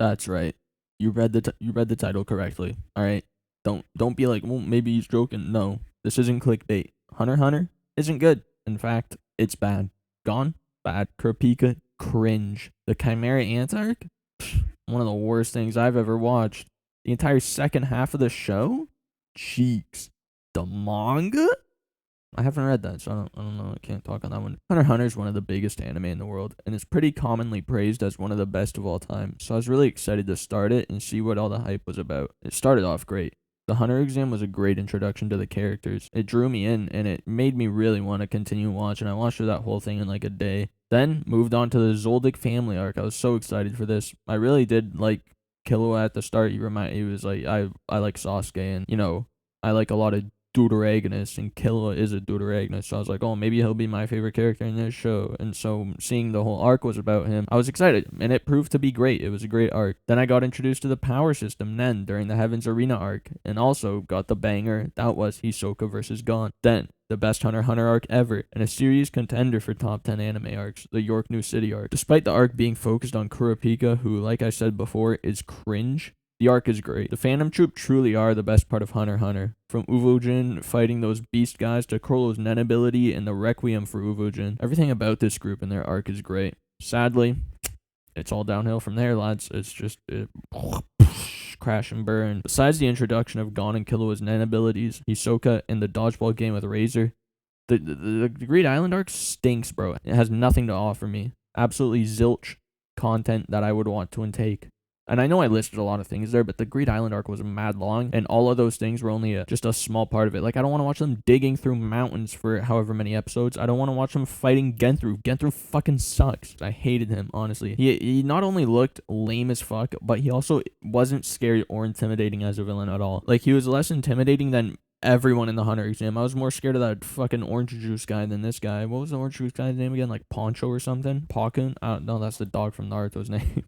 That's right. You read the title correctly. All right. Don't be like, well, maybe he's joking. No, this isn't clickbait. Hunter x Hunter isn't good. In fact, it's bad. Gone, bad. Kurapika, cringe. The Chimera Ant arc, one of the worst things I've ever watched. The entire second half of the show, cheeks. The manga, I haven't read that, so I don't know. I can't talk on that one. Hunter x Hunter is one of the biggest anime in the world, and it's pretty commonly praised as one of the best of all time. So I was really excited to start it and see what all the hype was about. It started off great. The Hunter exam was a great introduction to the characters. It drew me in, and it made me really want to continue watching. I watched through that whole thing in like a day. Then moved on to the Zoldyck family arc. I was so excited for this. I really did like Killua at the start. He was like I like Sasuke, and I like a lot of Deuteragonist, and Killua is a Deuteragonist. So I was like, oh, maybe he'll be my favorite character in this show. And so seeing the whole arc was about him, I was excited, and it proved to be great. It was a great arc. Then I got introduced to the power system Nen during the Heavens Arena arc, and also got the banger that was Hisoka versus Gon. Then the best Hunter x Hunter arc ever, and a serious contender for top 10 anime arcs, the York New City arc. Despite the arc being focused on Kurapika, who, like I said before, is cringe, the arc is great. The Phantom Troop truly are the best part of Hunter x Hunter. From Uvojin fighting those beast guys to Chrollo's Nen ability and the Requiem for Uvojin. Everything about this group and their arc is great. Sadly, it's all downhill from there, lads. It's just crash and burn. Besides the introduction of Gon and Killua's Nen abilities, Hisoka, and the dodgeball game with Razor, the Greed Island arc stinks, bro. It has nothing to offer me. Absolutely zilch content that I would want to intake. And I know I listed a lot of things there, but the Greed Island arc was mad long, and all of those things were only just a small part of it. Like, I don't want to watch them digging through mountains for however many episodes. I don't want to watch them fighting Genthru. Genthru fucking sucks. I hated him, honestly. He not only looked lame as fuck, but he also wasn't scary or intimidating as a villain at all. Like, he was less intimidating than everyone in the Hunter exam. I was more scared of that fucking orange juice guy than this guy. What was the orange juice guy's name again? Like Poncho or something? Pakun? No, that's the dog from Naruto's name.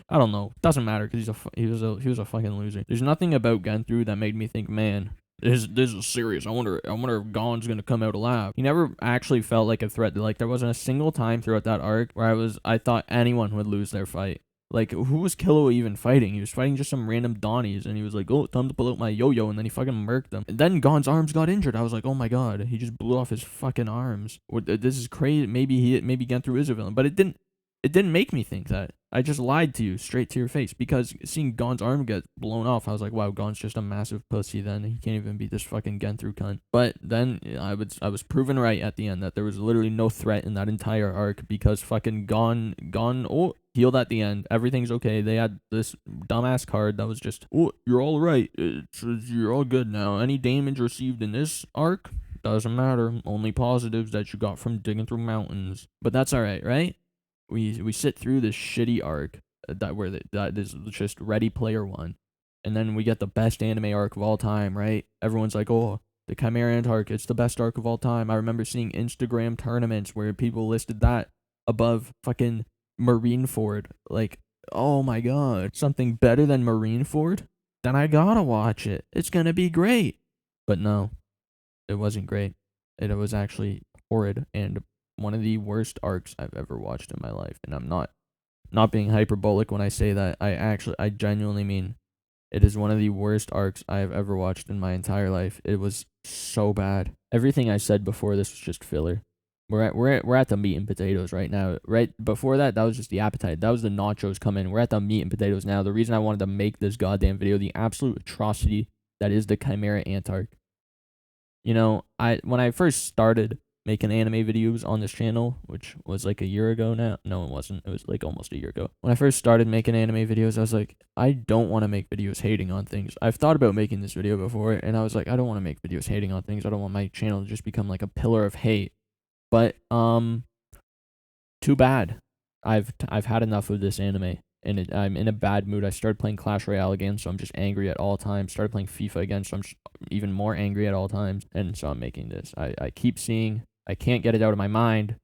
I don't know. Doesn't matter because he was a fucking loser. There's nothing about Genthru that made me think, man, this is serious. I wonder if Gon's gonna come out alive. He never actually felt like a threat. Like, there wasn't a single time throughout that arc where I thought anyone would lose their fight. Like, who was Killua even fighting? He was fighting just some random Donnies, and he was like, oh, time to pull out my yo-yo, and then he fucking murked them. And then Gon's arms got injured. I was like, oh my god, he just blew off his fucking arms. This is crazy. Maybe Genthru is a villain, but it didn't make me think that. I just lied to you straight to your face, because seeing Gon's arm get blown off, I was like, wow, Gon's just a massive pussy then. He can't even beat this fucking Genthru cunt. But then I was proven right at the end that there was literally no threat in that entire arc, because fucking Gon healed at the end. Everything's okay. They had this dumbass card that was just, oh, you're all right. You're all good now. Any damage received in this arc doesn't matter. Only positives that you got from digging through mountains. But that's alright, right? We sit through this shitty arc that is just Ready Player One, and then we get the best anime arc of all time, right? Everyone's like, oh, the Chimera Ant arc, it's the best arc of all time. I remember seeing Instagram tournaments where people listed that above fucking Marineford. Like, oh my god, something better than Marineford? Then I gotta watch it. It's gonna be great. But no, it wasn't great. It was actually horrid and one of the worst arcs I've ever watched in my life. And I'm not being hyperbolic when I say that. I genuinely mean it is one of the worst arcs I have ever watched in my entire life. It was so bad. Everything I said before this was just filler. We're at the meat and potatoes right now. Right before that was just the appetite. That was the nachos coming. We're at the meat and potatoes now. The reason I wanted to make this goddamn video, the absolute atrocity that is the Chimera Ant arc. When I first started making anime videos on this channel, which was like a year ago now. No, it wasn't. It was like almost a year ago. When I first started making anime videos, I was like, I don't want to make videos hating on things. I've thought about making this video before, and I was like, I don't want to make videos hating on things. I don't want my channel to just become like a pillar of hate. But too bad. I've had enough of this anime, and I'm in a bad mood. I started playing Clash Royale again, so I'm just angry at all times. Started playing FIFA again, so I'm just even more angry at all times. And so I'm making this. I keep seeing, I can't get it out of my mind.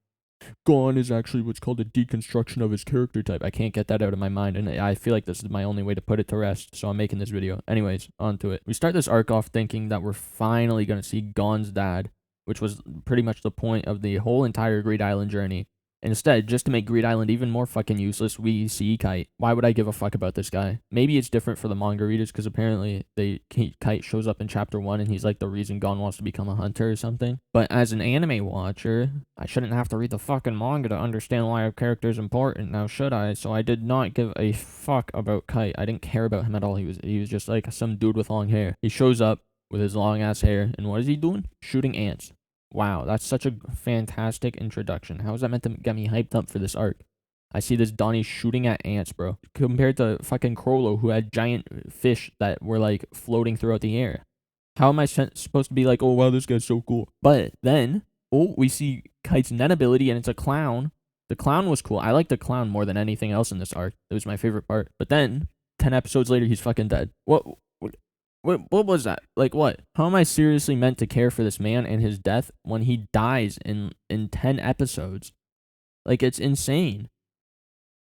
Gon is actually what's called a deconstruction of his character type. I can't get that out of my mind, and I feel like this is my only way to put it to rest, so I'm making this video. Anyways, on to it. We start this arc off thinking that we're finally going to see Gon's dad, which was pretty much the point of the whole entire Greed Island journey. Instead, just to make Greed Island even more fucking useless, we see Kite. Why would I give a fuck about this guy? Maybe it's different for the manga readers because apparently Kite shows up in chapter 1 and he's like the reason Gon wants to become a hunter or something. But as an anime watcher, I shouldn't have to read the fucking manga to understand why a character is important, now should I? So I did not give a fuck about Kite. I didn't care about him at all. He was just like some dude with long hair. He shows up with his long ass hair, and what is he doing? Shooting ants. Wow, that's such a fantastic introduction. How is that meant to get me hyped up for this arc? I see this Donnie shooting at ants, bro. Compared to fucking Crollo, who had giant fish that were like floating throughout the air. How am I supposed to be like, oh wow, this guy's so cool? But then, oh, we see Kite's net ability, and it's a clown. The clown was cool. I like the clown more than anything else in this arc. It was my favorite part. But then, 10 episodes later, he's fucking dead. What was that? Like what? How am I seriously meant to care for this man and his death when he dies in 10 episodes? Like it's insane.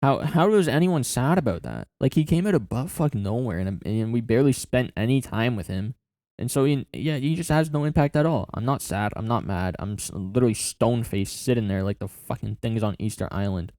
How was anyone sad about that? Like he came out of butt fuck nowhere and we barely spent any time with him. And so he just has no impact at all. I'm not sad. I'm not mad. I'm literally stone faced sitting there like the fucking things on Easter Island.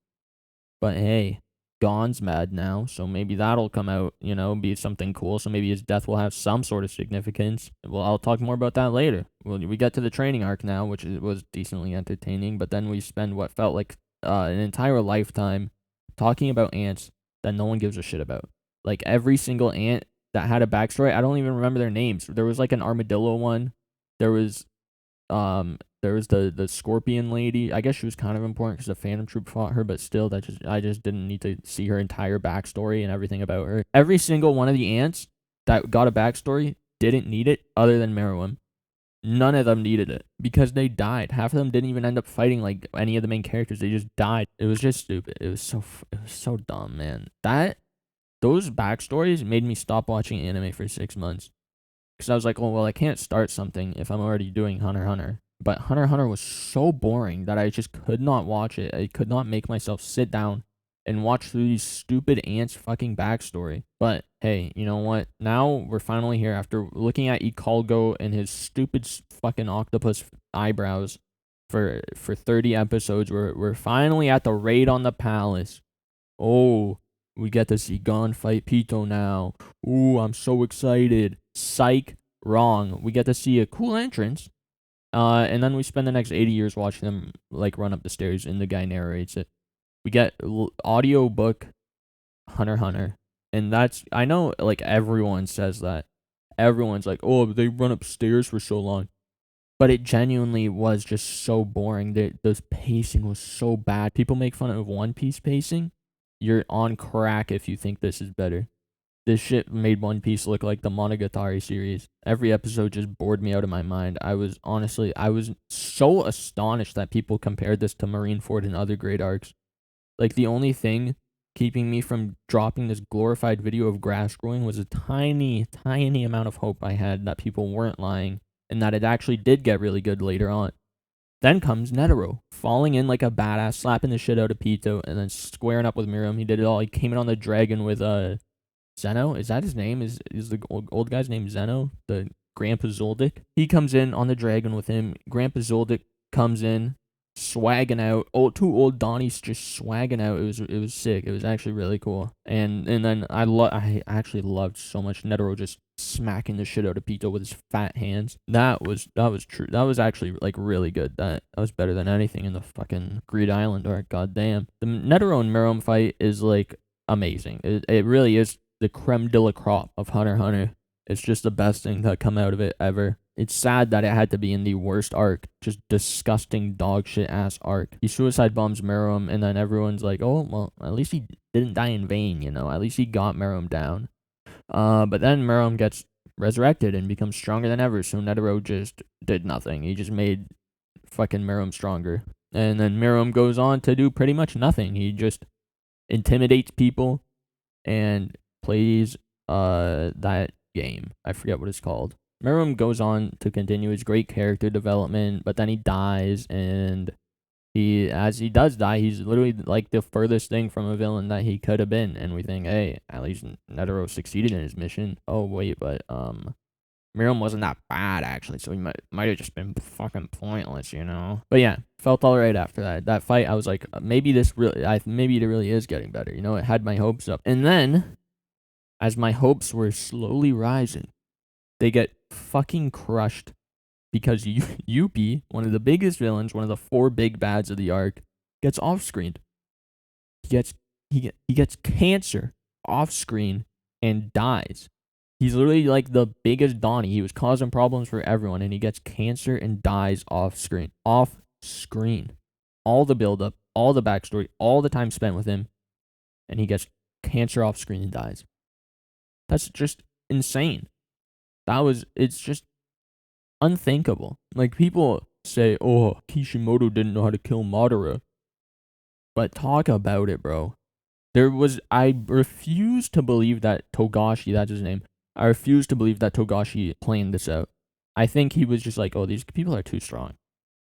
But hey, Gon's mad now, so maybe that'll come out, be something cool. So maybe his death will have some sort of significance. Well, I'll talk more about that later. Well, we get to the training arc now, which was decently entertaining, but then we spend what felt like an entire lifetime talking about ants that no one gives a shit about. Like every single ant that had a backstory, I don't even remember their names. There was like an armadillo one. There was the scorpion lady. I guess she was kind of important because the Phantom Troop fought her, but still, I just didn't need to see her entire backstory and everything about her. Every single one of the ants that got a backstory didn't need it, other than Meruem. None of them needed it because they died. Half of them didn't even end up fighting like any of the main characters. They just died. It was just stupid. It was so dumb, man. Those backstories made me stop watching anime for 6 months. Because I was like, oh, well, I can't start something if I'm already doing Hunter x Hunter. But Hunter x Hunter was so boring that I just could not watch it. I could not make myself sit down and watch through these stupid ants fucking backstory. But hey, you know what? Now we're finally here after looking at Ikalgo and his stupid fucking octopus eyebrows for 30 episodes. We're finally at the raid on the palace. Oh, we get to see Gon fight Pito now. Ooh, I'm so excited. Psych. Wrong. We get to see a cool entrance. And then we spend the next 80 years watching them like run up the stairs and the guy narrates it. We get audio book Hunter x Hunter. And I know like everyone says that. Everyone's like, oh, they run upstairs for so long. But it genuinely was just so boring. The pacing was so bad. People make fun of One Piece pacing. You're on crack if you think this is better. This shit made One Piece look like the Monogatari series. Every episode just bored me out of my mind. I was so astonished that people compared this to Marineford and other great arcs. Like, the only thing keeping me from dropping this glorified video of grass growing was a tiny, tiny amount of hope I had that people weren't lying and that it actually did get really good later on. Then comes Netero, falling in like a badass, slapping the shit out of Pito, and then squaring up with Meruem. He did it all. He came in on the dragon with Zeno. Is that his name? Is the old guy's name Zeno? The Grandpa Zoldyck? He comes in on the dragon with him. Grandpa Zoldyck comes in, swagging out. Two old Donnies just swagging out. It was sick. It was actually really cool. And then I actually loved so much Netero just smacking the shit out of Pito with his fat hands. That was true. That was actually like really good. That was better than anything in the fucking Greed Island arc. Goddamn. The Netero and Meruem fight is like amazing. It really is the creme de la crop of Hunter x Hunter. It's just the best thing to come out of it ever. It's sad that it had to be in the worst arc. Just disgusting dog shit ass arc. He suicide bombs Meruem, and then everyone's like, oh, well, at least he didn't die in vain, At least he got Meruem down. But then Meruem gets resurrected and becomes stronger than ever, so Netero just did nothing. He just made fucking Meruem stronger. And then Meruem goes on to do pretty much nothing. He just intimidates people and plays that game. I forget what it's called. Meruem goes on to continue his great character development, but then he dies, and as he does die, he's literally like the furthest thing from a villain that he could have been, and we think, hey, at least Netero succeeded in his mission. Oh wait, but Meruem wasn't that bad actually, so he might have just been fucking pointless, But yeah, Felt all right after that fight. I was like, maybe maybe it really is getting better. You know, it had my hopes up. And then, as my hopes were slowly rising, they get fucking crushed because Yuppie, one of the biggest villains, one of the 4 big bads of the arc, gets off-screened. He gets cancer off-screen and dies. He's literally like the biggest Donnie. He was causing problems for everyone, and he gets cancer and dies off-screen. Off-screen. All the build-up, all the backstory, all the time spent with him, and he gets cancer off-screen and dies. That's just insane. It's just unthinkable. Like, people say, oh, Kishimoto didn't know how to kill Madara. But talk about it, bro. I refuse to believe that Togashi, that's his name, I refuse to believe that Togashi planned this out. I think he was just like, oh, these people are too strong.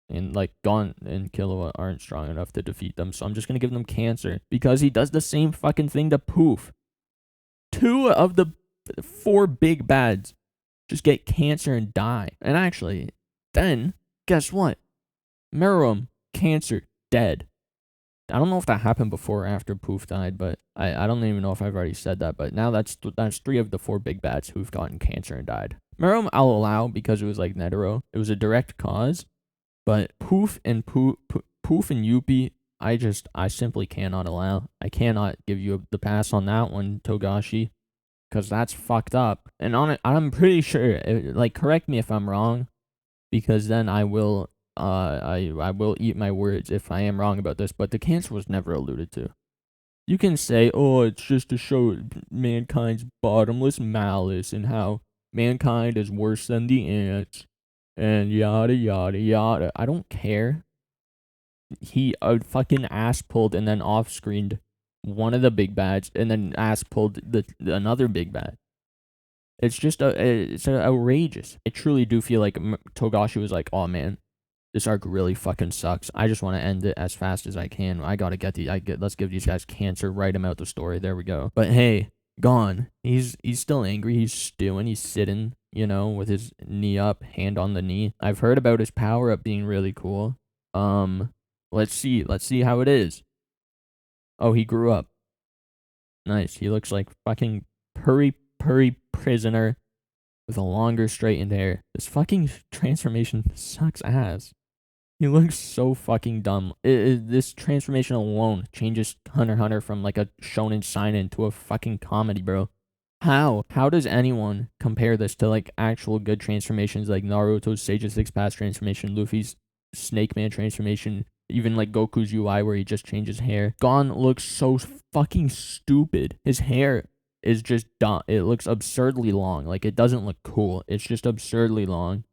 And like Gon and Killua aren't strong enough to defeat them, so I'm just gonna give them cancer. Because he does the same fucking thing to Poof. 2 of the 4 big bads just get cancer and die. And actually, then, guess what? Meruem, cancer, dead. I don't know if that happened before or after Poof died, but I don't even know if I've already said that. But now that's 3 of the 4 big bads who've gotten cancer and died. Meruem I'll allow because it was like Netero. It was a direct cause. But Poof and Yuppie, I simply cannot allow. I cannot give you the pass on that one, Togashi, because that's fucked up. And I'm pretty sure, like, correct me if I'm wrong, because then I will eat my words if I am wrong about this, but the cancer was never alluded to. You can say, oh, it's just to show mankind's bottomless malice and how mankind is worse than the ants and yada yada yada. I don't care. He fucking ass pulled and then off screened one of the big bads and then ass pulled another big bad. It's just it's outrageous. I truly do feel like Togashi was like, oh man, this arc really fucking sucks. I just want to end it as fast as I can. I gotta let's give these guys cancer, write them out the story. There we go. But hey, Gon, he's still angry. He's stewing. He's sitting, you know, with his knee up, hand on the knee. I've heard about his power up being really cool. Let's see how it is. Oh, he grew up. Nice. He looks like fucking purry prisoner with a longer straightened hair. This fucking transformation sucks ass. He looks so fucking dumb. This transformation alone changes Hunter x Hunter from like a shonen seinen to a fucking comedy, bro. How? How does anyone compare this to like actual good transformations like Naruto's Sage of Six Paths transformation, Luffy's Snake Man transformation, even like Goku's UI where he just changes hair? Gon looks so fucking stupid. His hair is just dumb. It looks absurdly long. Like, it doesn't look cool. It's just absurdly long.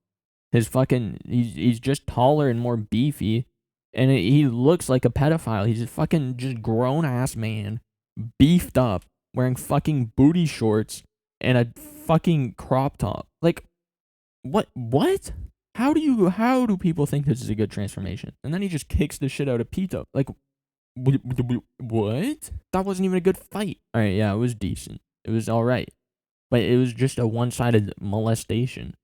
His fucking, he's just taller and more beefy, and he looks like a pedophile. He's a fucking just grown ass man, beefed up, wearing fucking booty shorts and a fucking crop top. Like, what? How do people think this is a good transformation? And then he just kicks the shit out of Pito. Like, what? That wasn't even a good fight. All right, yeah, it was decent. It was all right, but it was just a one-sided molestation.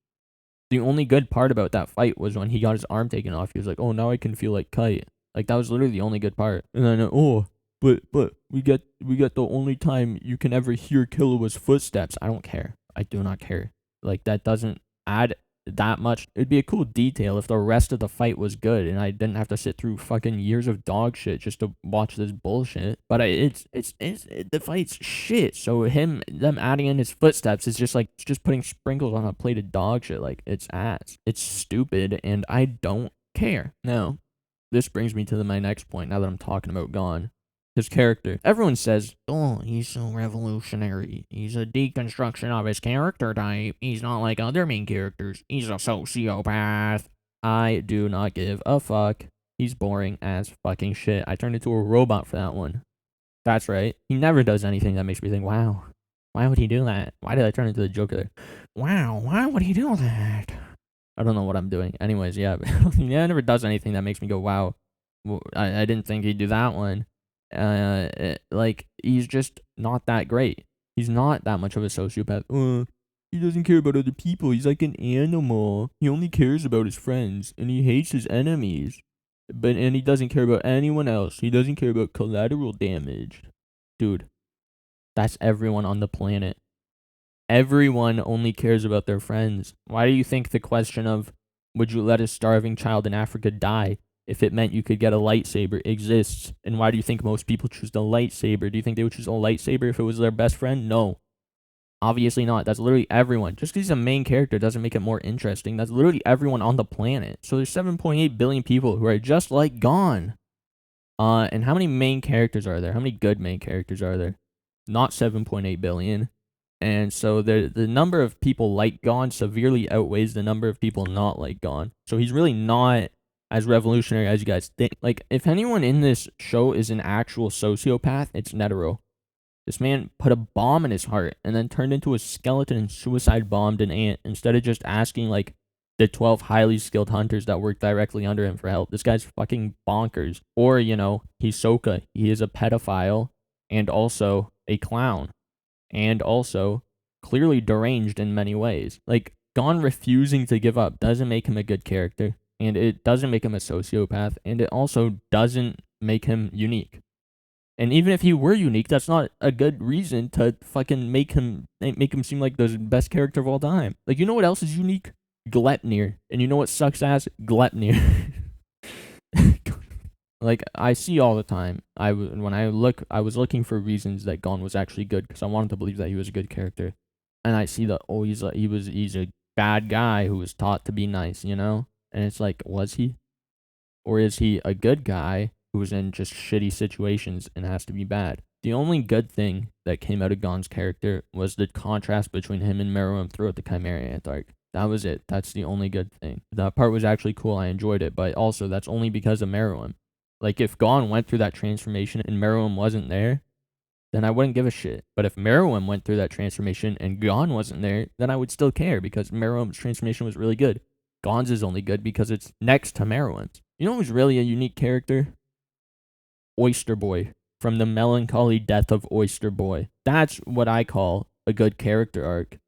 The only good part about that fight was when he got his arm taken off. He was like, "Oh, now I can feel like Kite." Like, that was literally the only good part. And then, but we get the only time you can ever hear Killua's footsteps. I don't care. I do not care. Like, that doesn't add that much. It'd be a cool detail if the rest of the fight was good and I didn't have to sit through fucking years of dog shit just to watch this bullshit. But the fight's shit. So them adding in his footsteps is just like, it's just putting sprinkles on a plate of dog shit. Like, it's ass. It's stupid and I don't care. Now, this brings me to my next point now that I'm talking about Gon. His character. Everyone says, oh, he's so revolutionary. He's a deconstruction of his character type. He's not like other main characters. He's a sociopath. I do not give a fuck. He's boring as fucking shit. I turned into a robot for that one. That's right. He never does anything that makes me think, wow, why would he do that? Why did I turn into the Joker? Wow, why would he do that? I don't know what I'm doing. Anyways, yeah. He never does anything that makes me go, wow. I didn't think he'd do that one. Like, he's just not that great. He's not that much of a sociopath. He doesn't care about other people. He's like an animal. He only cares about his friends, and he hates his enemies. and he doesn't care about anyone else. He doesn't care about collateral damage. Dude, that's everyone on the planet. Everyone only cares about their friends. Why do you think the question of would you let a starving child in Africa die if it meant you could get a lightsaber exists? And why do you think most people choose the lightsaber? Do you think they would choose a lightsaber if it was their best friend? No. Obviously not. That's literally everyone. Just because he's a main character doesn't make it more interesting. That's literally everyone on the planet. So there's 7.8 billion people who are just like Gon. And how many main characters are there? How many good main characters are there? Not 7.8 billion. And so the number of people like Gon severely outweighs the number of people not like Gon. So he's really not as revolutionary as you guys think. Like, if anyone in this show is an actual sociopath, it's Netero. This man put a bomb in his heart and then turned into a skeleton and suicide bombed an ant instead of just asking, like, the 12 highly skilled hunters that work directly under him for help. This guy's fucking bonkers. Or, Hisoka. He is a pedophile and also a clown. And also clearly deranged in many ways. Like, Gon refusing to give up doesn't make him a good character. And it doesn't make him a sociopath. And it also doesn't make him unique. And even if he were unique, that's not a good reason to fucking make him seem like the best character of all time. Like, you know what else is unique? Gleipnir. And you know what sucks ass? Gleipnir. Like, I see all the time. I was looking for reasons that Gon was actually good because I wanted to believe that he was a good character. And I see that he's a bad guy who was taught to be nice, And it's like, was he? Or is he a good guy who was in just shitty situations and has to be bad? The only good thing that came out of Gon's character was the contrast between him and Meruem throughout the Chimera Ant arc. That was it. That's the only good thing. That part was actually cool. I enjoyed it, but also that's only because of Meruem. Like, if Gon went through that transformation and Meruem wasn't there, then I wouldn't give a shit. But if Meruem went through that transformation and Gon wasn't there, then I would still care because Meruem's transformation was really good. Gon's is only good because it's next to Meruem's. You know who's really a unique character? Oyster Boy, from the melancholy death of Oyster Boy. That's what I call a good character arc.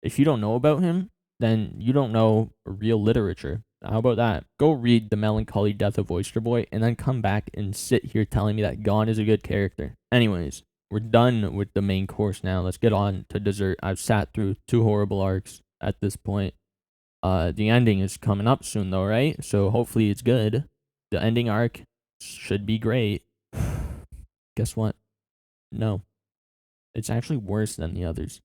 If you don't know about him, then you don't know real literature. How about that? Go read The Melancholy Death of Oyster Boy and then come back and sit here telling me that Gon is a good character. Anyways, we're done with the main course now. Let's get on to dessert. I've sat through 2 horrible arcs at this point. The ending is coming up soon though, right? So hopefully it's good. The ending arc should be great. Guess what? No. It's actually worse than the others.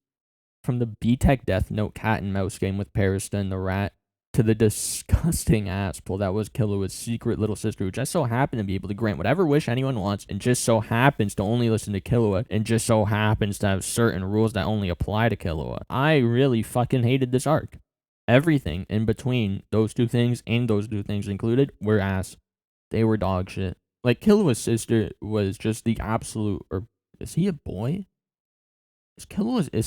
From the B-Tech Death Note cat and mouse game with Parista and the rat, to the disgusting asshole that was Killua's secret little sister, who just so happened to be able to grant whatever wish anyone wants, and just so happens to only listen to Killua, and just so happens to have certain rules that only apply to Killua. I really fucking hated this arc. Everything in between those 2 things and those 2 things included were ass. They were dog shit. Like, Killua's sister was just the absolute, or is he a boy? Is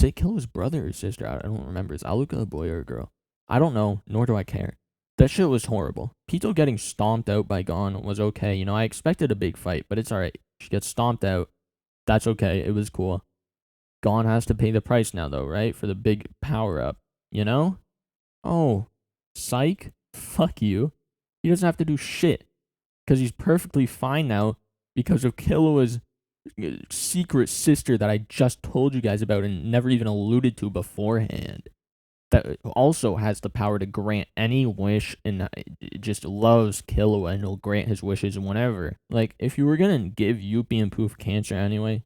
it Killua's brother or sister? I don't remember. Is Aluka a boy or a girl? I don't know, nor do I care. That shit was horrible. Pitou getting stomped out by Gon was okay. I expected a big fight, but it's alright. She gets stomped out. That's okay. It was cool. Gon has to pay the price now, though, right? For the big power-up. Oh, psych? Fuck you. He doesn't have to do shit. Because he's perfectly fine now because of Killua's secret sister that I just told you guys about and never even alluded to beforehand. That also has the power to grant any wish and just loves Killua and will grant his wishes whenever. Like, if you were going to give Youpi and Poof cancer anyway,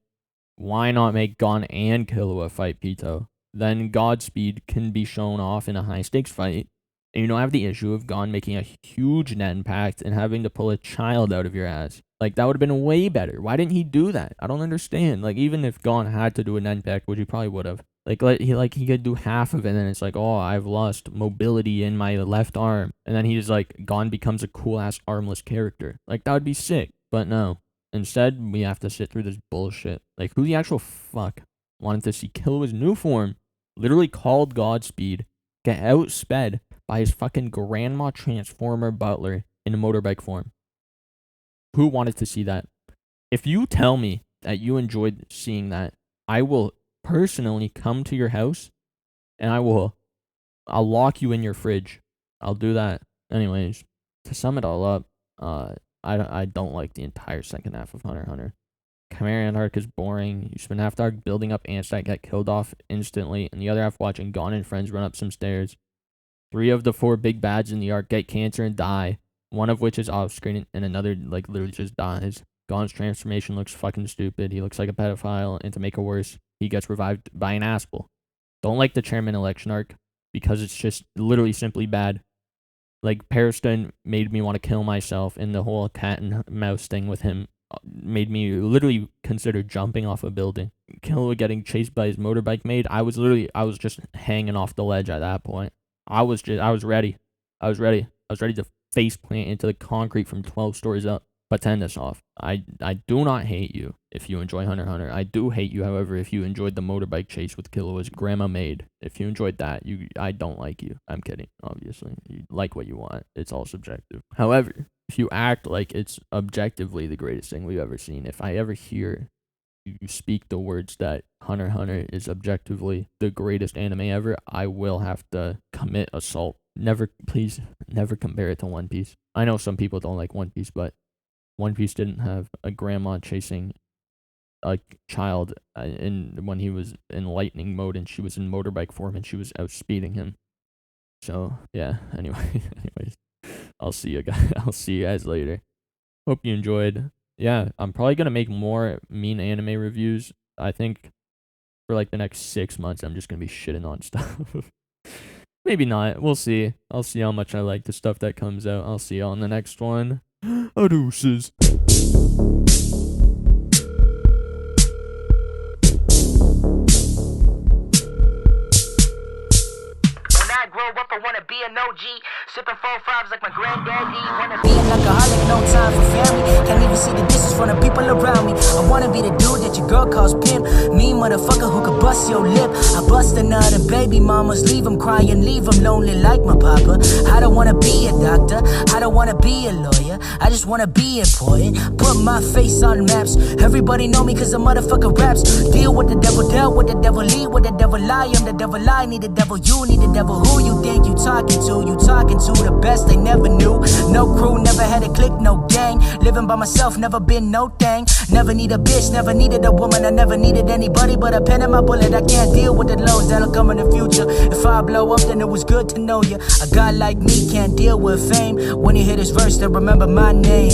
why not make Gon and Killua fight Pitou? Then Godspeed can be shown off in a high-stakes fight, and you don't have the issue of Gon making a huge net impact and having to pull a child out of your ass. Like, that would have been way better. Why didn't he do that? I don't understand. Like, even if Gon had to do a net impact, which he probably would have, he could do half of it, and then it's like, oh, I've lost mobility in my left arm, and then he's like, Gon becomes a cool-ass armless character. Like, that would be sick, but no. Instead, we have to sit through this bullshit. Like, who the actual fuck wanted to see Killua's new form, literally called Godspeed, get outsped by his fucking grandma transformer butler in a motorbike form? Who wanted to see that? If you tell me that you enjoyed seeing that, I will personally come to your house and I'll lock you in your fridge. I'll do that. Anyways, to sum it all up, I don't like the entire second half of Hunter x Hunter. Chimera arc is boring. You spend half the arc building up ants that get killed off instantly, and the other half watching Gon and friends run up some stairs. 3 of the 4 big bads in the arc get cancer and die, one of which is off screen, and another like literally just dies. Gon's transformation looks fucking stupid. He looks like a pedophile, and to make it worse, he gets revived by an asshole. Don't like the chairman election arc because it's just literally simply bad. Like, Periston made me want to kill myself, and the whole cat and mouse thing with him made me literally consider jumping off a building. Killua getting chased by his motorbike maid, I was just hanging off the ledge at that point. I was ready. I was ready to face plant into the concrete from 12 stories up. But to end this off, I do not hate you if you enjoy Hunter x Hunter. I do hate you, however, if you enjoyed the motorbike chase with Killua's grandma maid. If you enjoyed that, I don't like you. I'm kidding, obviously. You like what you want. It's all subjective. However, if you act like it's objectively the greatest thing we've ever seen, if I ever hear you speak the words that Hunter x Hunter is objectively the greatest anime ever, I will have to commit assault. Please, never compare it to One Piece. I know some people don't like One Piece, but One Piece didn't have a grandma chasing a child when he was in lightning mode and she was in motorbike form and she was outspeeding him. So yeah. Anyways, I'll see you guys later. Hope you enjoyed. Yeah, I'm probably gonna make more mean anime reviews. I think for like the next 6 months, I'm just gonna be shitting on stuff. Maybe not. We'll see. I'll see how much I like the stuff that comes out. I'll see you on the next one. Adeuces. Grow up, I wanna be an OG. Sipping 4-5s like my granddaddy. Wanna be an alcoholic, no time for family. Can't even see the dishes from the people around me. I wanna be the dude that your girl calls pimp. Me, motherfucker, who could bust your lip. I bust a nut and baby mamas. Leave them crying, leave them lonely like my papa. I don't wanna be a doctor. I don't wanna be a lawyer. I just wanna be important. Put my face on maps. Everybody know me cause the motherfucker raps. Deal with the devil, dealt with the devil, lead with the devil, lie. I'm the devil, I need the devil, you need the devil. Who you think you talking to? You talking to the best they never knew. No crew, never had a clique, no gang. Living by myself, never been no thing. Never need a bitch, never needed a woman. I never needed anybody but a pen and my bullet. I can't deal with the lows that'll come in the future. If I blow up, then it was good to know you. A guy like me can't deal with fame. When you hear this verse, then remember my name.